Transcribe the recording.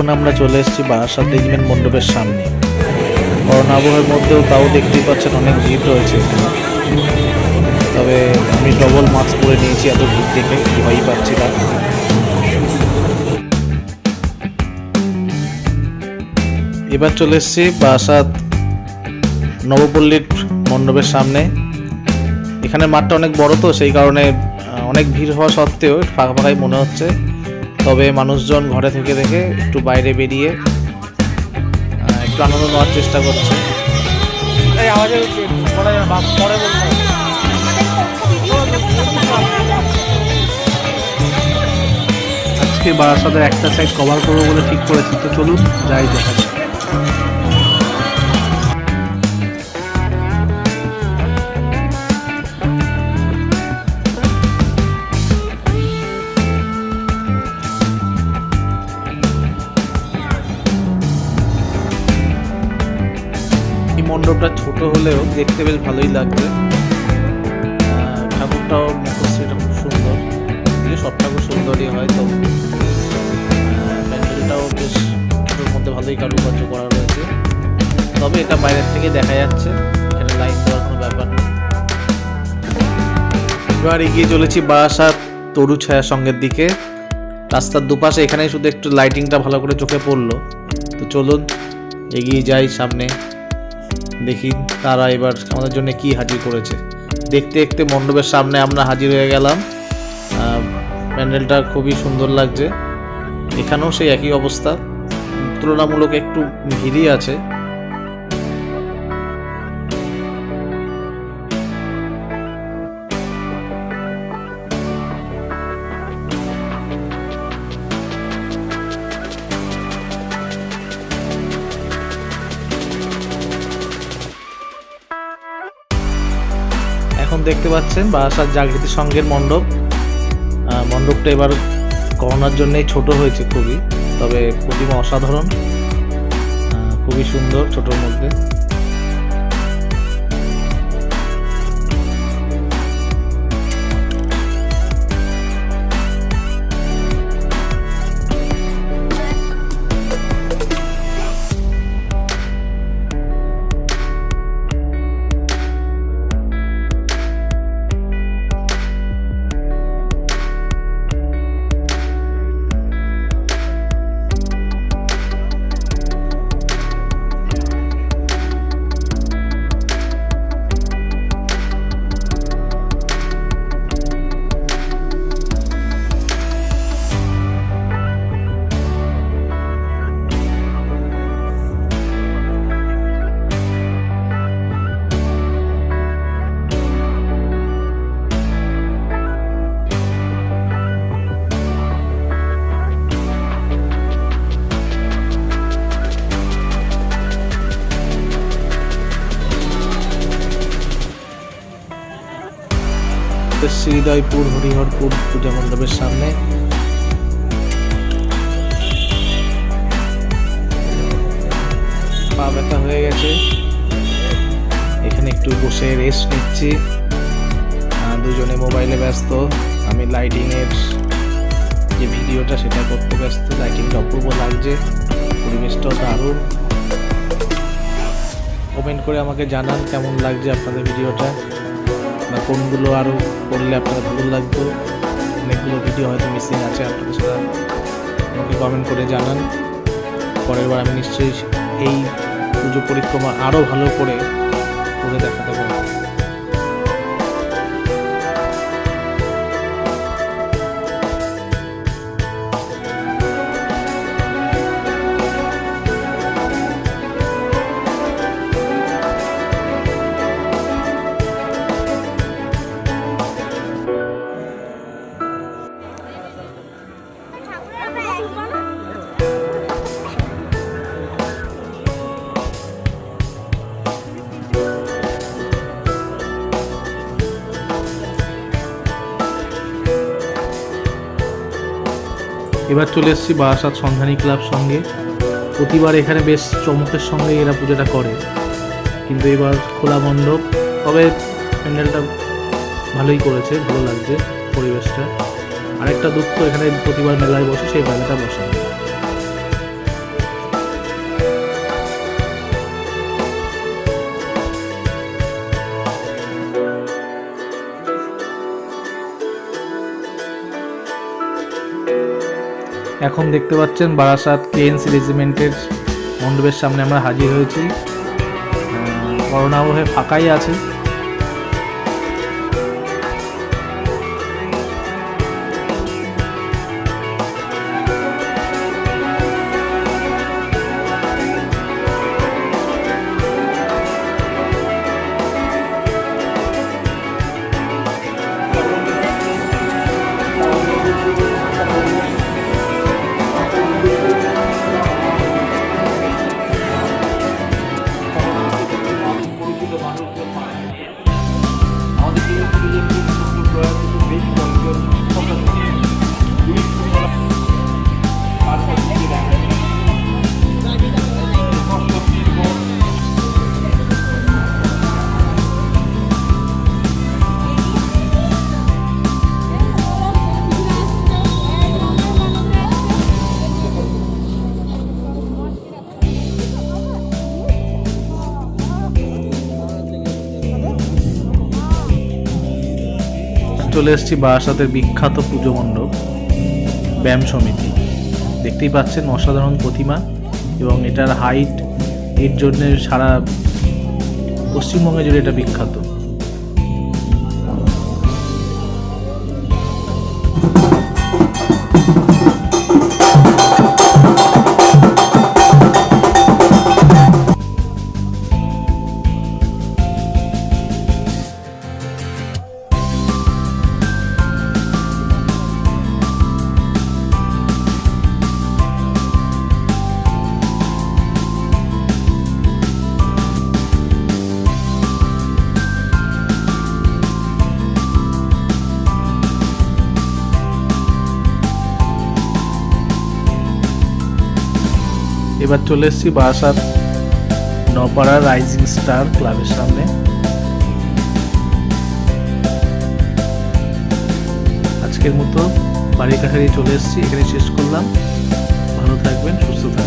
এখন আমরা চলে এসেছি বারাসাত রেজিমেন্ট মণ্ডপের সামনে। করোনা আবহের মধ্যেও তাও দেখতেই পাচ্ছেন অনেক ভিড় রয়েছে। তবে আমি ডবল মাস্ক পরে নিয়েছি, এত ভিড় দেখে ভয়ই পাচ্ছি না। এবার চলে এসেছি বারাসাত নবপল্লীর মণ্ডপের সামনে। এখানে মাঠটা অনেক বড়, তো সেই কারণে অনেক ভিড় হওয়া সত্ত্বেও ফাঁকা ফাঁকাই মনে হচ্ছে। তবে মানুষজন ঘরে থেকে দেখে একটু বাইরে বেরিয়ে একটু আনন্দ নেওয়ার চেষ্টা করছে। আজকে বারাসাতের একটা সাইড কভার করবো বলে ঠিক করেছি, তো চলুন যাই দেখা যাক। মণ্ডপটা ছোট হলেও দেখতে বেশ ভালোই লাগছে। ঠাকুরটাও মুখশ্রীটা খুব সুন্দর, সব ঠাকুর সুন্দরই হয়। তো প্যান্ডেলটাও বেশ ছোটোর মধ্যে ভালোই কারুকার্য করা রয়েছে। তবে এটা বাইরের থেকে দেখা যাচ্ছে, এখানে লাইন দেওয়ার কোনো ব্যাপার নেই। এবার এগিয়ে চলেছি বারাসাত তরু ছায়া সঙ্গের দিকে। রাস্তার দুপাশে এখানে শুধু একটু লাইটিংটা ভালো করে চোখে পড়লো। তো চলুন এগিয়ে যাই সামনে, দেখি তারা এবার আমাদের জন্য কি হাজির করেছে। দেখতে দেখতে মণ্ডপের সামনে আমরা হাজির হয়ে গেলাম। প্যান্ডেলটা খুবই সুন্দর লাগছে। এখানেও সেই একই অবস্থা, তুলনামূলক একটু ভিড়ই আছে। এখন দেখতে পাচ্ছেন বারাসাত জাগৃতি সংঘের মণ্ডপ। মণ্ডপটা এবার করোনার জন্যই ছোট হয়েছে খুবই, তবে প্রতিমা অসাধারণ, খুবই সুন্দর ছোটোর মধ্যে। শ্রীদয়পুর হরিহরপুর পূজা মণ্ডপের সামনে। পা ব্যথা হয়ে গেছে, এখানে একটু বসে রেস্ট নিচ্ছি। দুজনে মোবাইলে ব্যস্ত, আমি লাইটিং এর যে ভিডিওটা সেটা করতে ব্যস্ত। লাইটিংটা অপূর্ব লাগছে, পরিবেশটাও দারুণ। কমেন্ট করে আমাকে জানান কেমন লাগছে আপনাদের ভিডিওটা, বা কোনগুলো আরও করলে আপনার ভালো লাগতো। অনেকগুলো ভিডিও হয়তো মিসিং আছে, আপনাদের সাথে আমাকে কমেন্ট করে জানান। পরের বার আমি নিশ্চয়ই এই পুজো পরিক্রমা আরও ভালো করে দেখাতে পারবো। এবার চলে এসেছি বারাসাত সন্ধানী ক্লাব সঙ্গে। প্রতিবার এখানে বেশ চমকের সঙ্গে এরা পুজোটা করে, কিন্তু এবার খোলা মণ্ডপ। তবে প্যান্ডেলটা ভালোই করেছে, ভালো লাগছে পরিবেশটা। আরেকটা দুঃখ, এখানে প্রতিবার মেলায় বসে সেই মেলাটা বসে। এখন দেখতে পাচ্ছেন বারাসাত কেএনসি রেজিমেন্টের মণ্ডপের সামনে আমরা হাজির হয়েছি। করোনা আবহে ফাঁকাই আছে। চলে এসেছি বারাসাতের বিখ্যাত পুজো মণ্ডপ ব্যায়াম সমিতি। দেখতেই পাচ্ছেন অসাধারণ প্রতিমা, এবং এটার হাইট এর জন্য সারা পশ্চিমবঙ্গে জুড়ে এটা বিখ্যাত। এবার চলে এসেছি বারাসাত নপাড়া রাইজিং স্টার ক্লাবের সামনে। আজকের মতো বাড়ির কাছারি চলে এসেছি, এখানে শেষ করলাম। ভালো থাকবেন, সুস্থ থাকবেন।